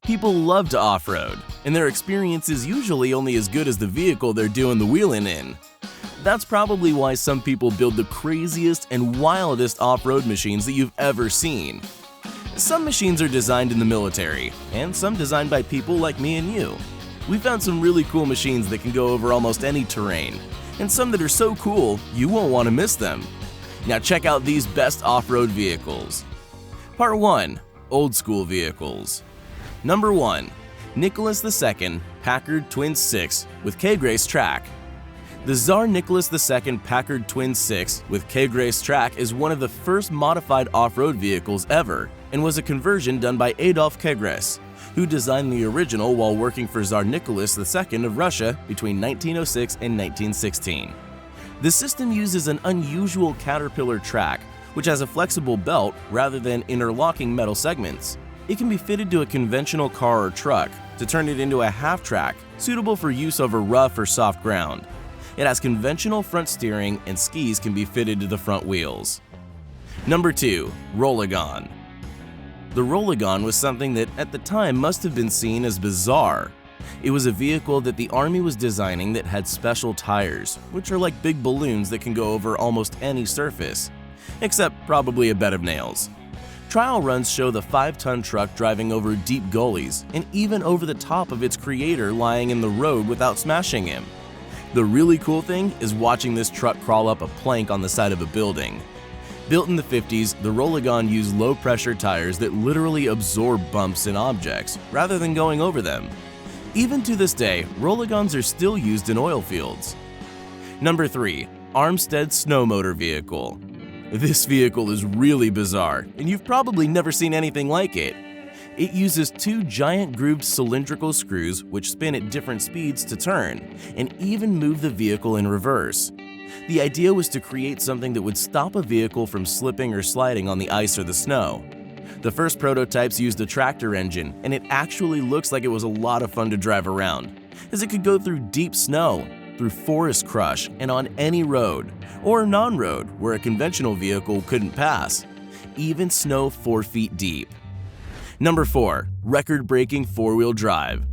People love to off-road, and their experience is usually only as good as the vehicle they're doing the wheeling in. That's probably why some people build the craziest and wildest off-road machines that you've ever seen. Some machines are designed in the military, and some designed by people like me and you. We found some really cool machines that can go over almost any terrain, and some that are so cool you won't want to miss them. Now check out these best off-road vehicles. Part 1. Old School Vehicles. Number 1. Nicholas II Packard Twin 6 with K-Grace track. The Tsar Nicholas II Packard Twin 6 with K-Grace track is one of the first modified off-road vehicles ever and was a conversion done by Adolf K-Grace, who designed the original while working for Tsar Nicholas II of Russia between 1906 and 1916. The system uses an unusual caterpillar track, which has a flexible belt rather than interlocking metal segments. It can be fitted to a conventional car or truck to turn it into a half-track, suitable for use over rough or soft ground. It has conventional front steering and skis can be fitted to the front wheels. Number 2. Rollagon. The Rollagon was something that at the time must have been seen as bizarre. It was a vehicle that the Army was designing that had special tires, which are like big balloons that can go over almost any surface, except probably a bed of nails. Trial runs show the 5-ton truck driving over deep gullies and even over the top of its creator lying in the road without smashing him. The really cool thing is watching this truck crawl up a plank on the side of a building. Built in the 50s, the Rollagon used low-pressure tires that literally absorb bumps and objects rather than going over them. Even to this day, Rollagons are still used in oil fields. Number 3. Armstead Snow Motor Vehicle. This vehicle is really bizarre, and you've probably never seen anything like it. It uses 2 giant grooved cylindrical screws which spin at different speeds to turn, and even move the vehicle in reverse. The idea was to create something that would stop a vehicle from slipping or sliding on the ice or the snow. The first prototypes used a tractor engine, and it actually looks like it was a lot of fun to drive around, as it could go through deep snow, through forest crush, and on any road, or non-road where a conventional vehicle couldn't pass, even snow 4 feet deep. Number 4. Record-breaking 4-wheel drive.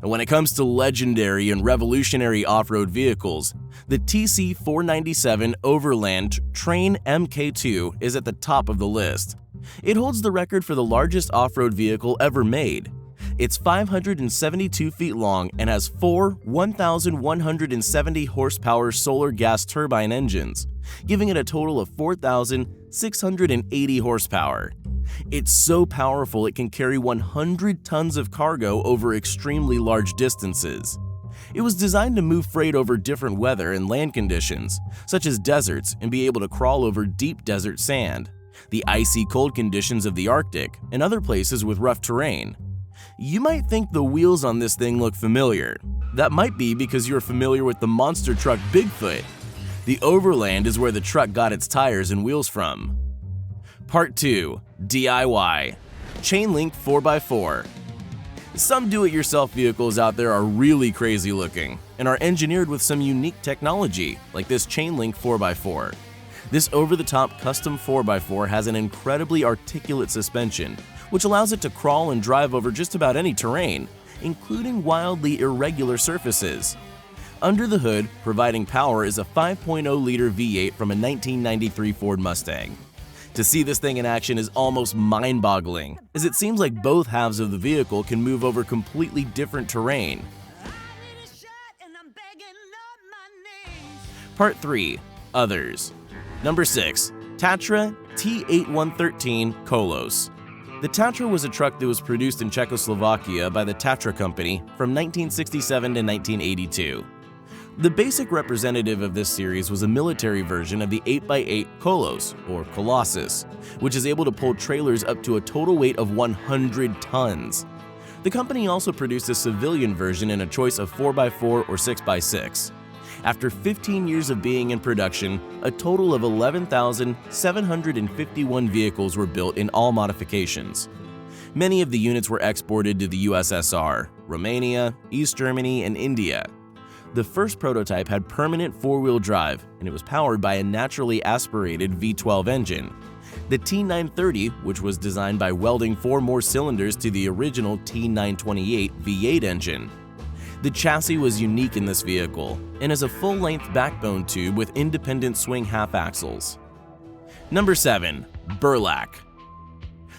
And when it comes to legendary and revolutionary off-road vehicles, the TC497 Overland Train Mk2 is at the top of the list. It holds the record for the largest off-road vehicle ever made. It's 572 feet long and has 4 1,170 horsepower solar gas turbine engines, giving it a total of 4,680 horsepower. It's so powerful it can carry 100 tons of cargo over extremely large distances. It was designed to move freight over different weather and land conditions, such as deserts, and be able to crawl over deep desert sand, the icy cold conditions of the Arctic, and other places with rough terrain. You might think the wheels on this thing look familiar. That might be because you're familiar with the monster truck Bigfoot. The Overland is where the truck got its tires and wheels from. Part 2. DIY. Chainlink 4x4. Some do-it-yourself vehicles out there are really crazy looking and are engineered with some unique technology, like this Chainlink 4x4. This over-the-top custom 4x4 has an incredibly articulate suspension, which allows it to crawl and drive over just about any terrain, including wildly irregular surfaces. Under the hood, providing power, is a 5.0-liter V8 from a 1993 Ford Mustang. To see this thing in action is almost mind-boggling, as it seems like both halves of the vehicle can move over completely different terrain. Part 3. Others. Number 6. Tatra T87 Kolos. The Tatra was a truck that was produced in Czechoslovakia by the Tatra Company from 1967 to 1982. The basic representative of this series was a military version of the 8x8 Kolos, or Colossus, which is able to pull trailers up to a total weight of 100 tons. The company also produced a civilian version in a choice of 4x4 or 6x6. After 15 years of being in production, a total of 11,751 vehicles were built in all modifications. Many of the units were exported to the USSR, Romania, East Germany, and India. The first prototype had permanent 4-wheel drive, and it was powered by a naturally aspirated V12 engine. The T930, which was designed by welding 4 more cylinders to the original T928 V8 engine. The chassis was unique in this vehicle and is a full-length backbone tube with independent swing half-axles. Number 7. Burlak.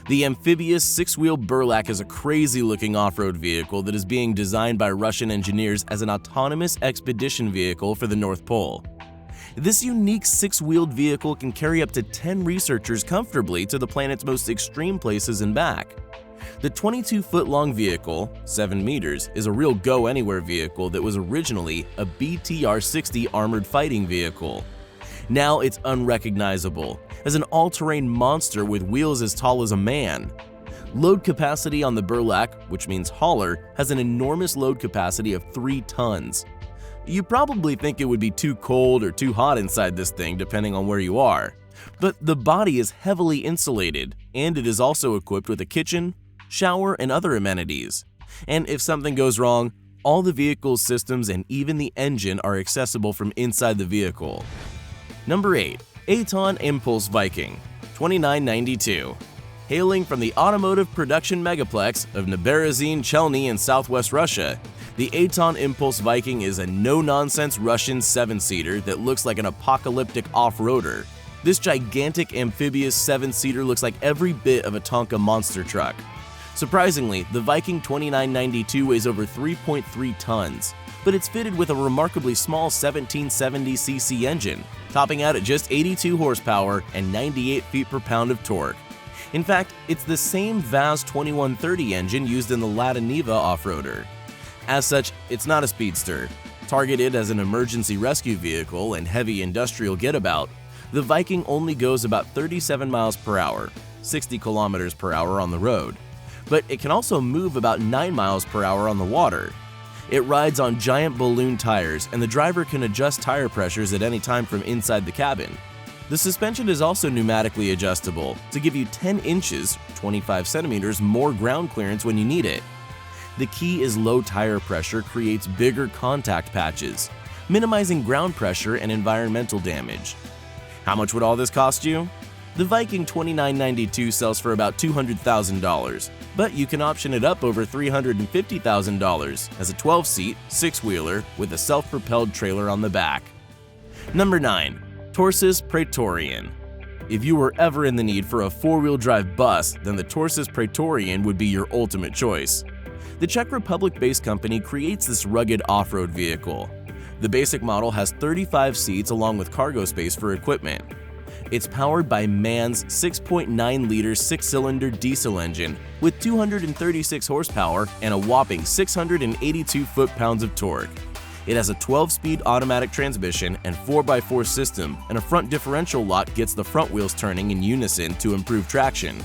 The amphibious 6-wheel Burlak is a crazy-looking off-road vehicle that is being designed by Russian engineers as an autonomous expedition vehicle for the North Pole. This unique 6-wheeled vehicle can carry up to 10 researchers comfortably to the planet's most extreme places and back. The 22-foot-long vehicle, 7 meters, is a real go-anywhere vehicle that was originally a BTR-60 armored fighting vehicle. Now it's unrecognizable as an all-terrain monster with wheels as tall as a man. Load capacity on the Burlak, which means hauler, has an enormous load capacity of 3 tons. You probably think it would be too cold or too hot inside this thing depending on where you are. But the body is heavily insulated, and it is also equipped with a kitchen, shower, and other amenities. And if something goes wrong, all the vehicle's systems and even the engine are accessible from inside the vehicle. Number 8. Aton Impulse Viking, 2992. Hailing from the automotive production megaplex of Neberezhny Chelny in southwest Russia, the Aton Impulse Viking is a no-nonsense Russian 7-seater that looks like an apocalyptic off-roader. This gigantic amphibious 7-seater looks like every bit of a Tonka monster truck. Surprisingly, the Viking 2992 weighs over 3.3 tons, but it's fitted with a remarkably small 1770cc engine, topping out at just 82 horsepower and 98 feet per pound of torque. In fact, it's the same VAZ 2130 engine used in the Lada Niva off-roader. As such, it's not a speedster. Targeted as an emergency rescue vehicle and heavy industrial getabout, the Viking only goes about 37 miles per hour, 60 kilometers per hour on the road. But it can also move about 9 miles per hour on the water. It rides on giant balloon tires, and the driver can adjust tire pressures at any time from inside the cabin. The suspension is also pneumatically adjustable to give you 10 inches, 25 centimeters more ground clearance when you need it. The key is low tire pressure creates bigger contact patches, minimizing ground pressure and environmental damage. How much would all this cost you? The Viking 2992 sells for about $200,000, but you can option it up over $350,000 as a 12-seat, 6-wheeler with a self-propelled trailer on the back. Number 9. Torsys Praetorian. If you were ever in the need for a 4-wheel drive bus, then the Torsys Praetorian would be your ultimate choice. The Czech Republic-based company creates this rugged off-road vehicle. The basic model has 35 seats along with cargo space for equipment. It's powered by MAN's 6.9-liter 6-cylinder diesel engine with 236 horsepower and a whopping 682 foot-pounds of torque. It has a 12-speed automatic transmission and 4x4 system, and a front differential lock gets the front wheels turning in unison to improve traction.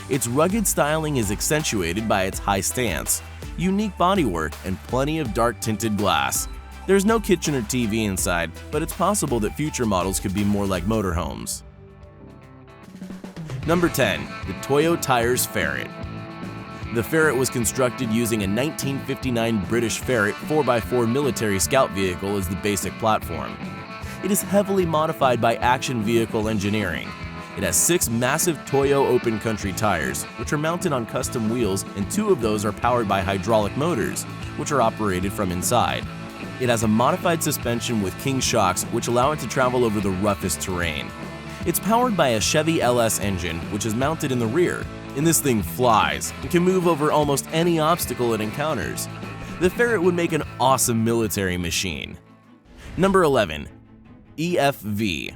Its rugged styling is accentuated by its high stance, unique bodywork, and plenty of dark tinted glass. There's no kitchen or TV inside, but it's possible that future models could be more like motorhomes. Number 10. The Toyo Tires Ferret. The Ferret was constructed using a 1959 British Ferret 4x4 military scout vehicle as the basic platform. It is heavily modified by Action Vehicle Engineering. It has 6 massive Toyo open country tires, which are mounted on custom wheels, and 2 of those are powered by hydraulic motors, which are operated from inside. It has a modified suspension with King shocks, which allow it to travel over the roughest terrain. It's powered by a Chevy LS engine, which is mounted in the rear, and this thing flies and can move over almost any obstacle it encounters. The Ferret would make an awesome military machine. Number 11. EFV.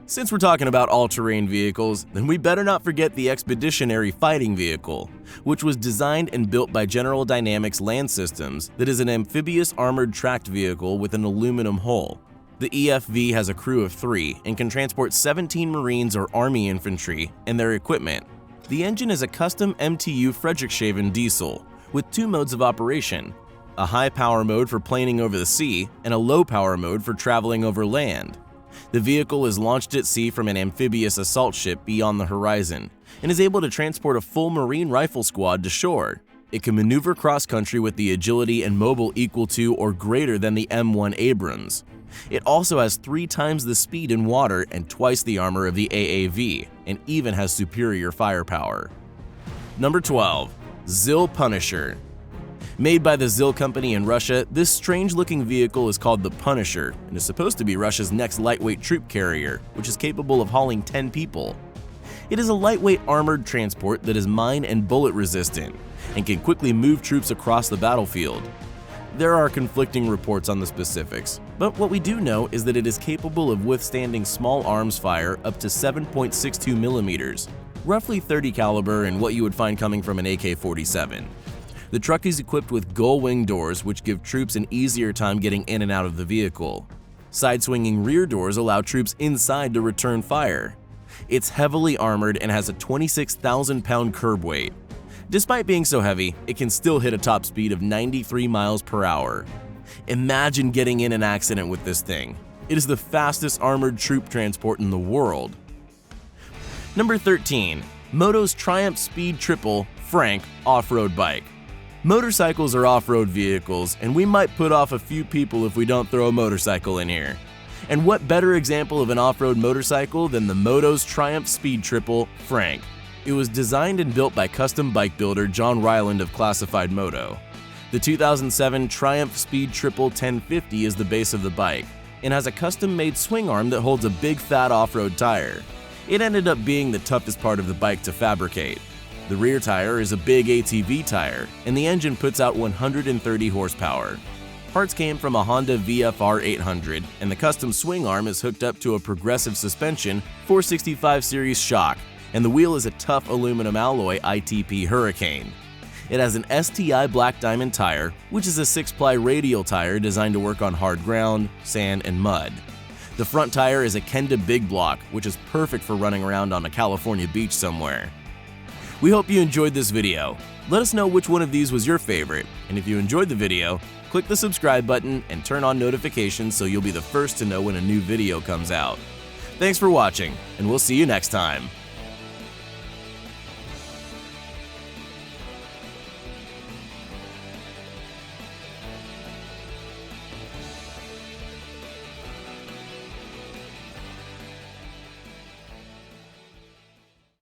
Since we're talking about all-terrain vehicles, then we better not forget the Expeditionary Fighting Vehicle, which was designed and built by General Dynamics Land Systems that is an amphibious armored tracked vehicle with an aluminum hull. The EFV has a crew of 3 and can transport 17 Marines or Army infantry and their equipment. The engine is a custom MTU Friedrichshafen diesel with 2 modes of operation, a high-power mode for planing over the sea and a low-power mode for traveling over land. The vehicle is launched at sea from an amphibious assault ship beyond the horizon and is able to transport a full Marine rifle squad to shore. It can maneuver cross-country with the agility and mobile equal to or greater than the M1 Abrams. It also has 3 times the speed in water and twice the armor of the AAV, and even has superior firepower. Number 12. Zil Punisher. Made by the Zil company in Russia, this strange-looking vehicle is called the Punisher and is supposed to be Russia's next lightweight troop carrier, which is capable of hauling 10 people. It is a lightweight armored transport that is mine and bullet resistant and can quickly move troops across the battlefield. There are conflicting reports on the specifics, but what we do know is that it is capable of withstanding small arms fire up to 7.62 millimeters, roughly 30 caliber and what you would find coming from an AK-47. The truck is equipped with gull wing doors, which give troops an easier time getting in and out of the vehicle. Side-swinging rear doors allow troops inside to return fire. It's heavily armored and has a 26,000-pound curb weight. Despite being so heavy, it can still hit a top speed of 93 miles per hour. Imagine getting in an accident with this thing. It is the fastest armored troop transport in the world. Number 13. Motos Triumph Speed Triple Frank Off-Road Bike. Motorcycles are off-road vehicles, and we might put off a few people if we don't throw a motorcycle in here. And what better example of an off-road motorcycle than the Motos Triumph Speed Triple Frank? It was designed and built by custom bike builder John Ryland of Classified Moto. The 2007 Triumph Speed Triple 1050 is the base of the bike, and has a custom-made swing arm that holds a big fat off-road tire. It ended up being the toughest part of the bike to fabricate. The rear tire is a big ATV tire, and the engine puts out 130 horsepower. Parts came from a Honda VFR 800, and the custom swing arm is hooked up to a progressive suspension 465 series shock, and the wheel is a tough aluminum alloy ITP Hurricane. It has an STI Black Diamond tire, which is a 6-ply radial tire designed to work on hard ground, sand, and mud. The front tire is a Kenda Big Block, which is perfect for running around on a California beach somewhere. We hope you enjoyed this video. Let us know which one of these was your favorite, and if you enjoyed the video, click the subscribe button and turn on notifications so you'll be the first to know when a new video comes out. Thanks for watching, and we'll see you next time.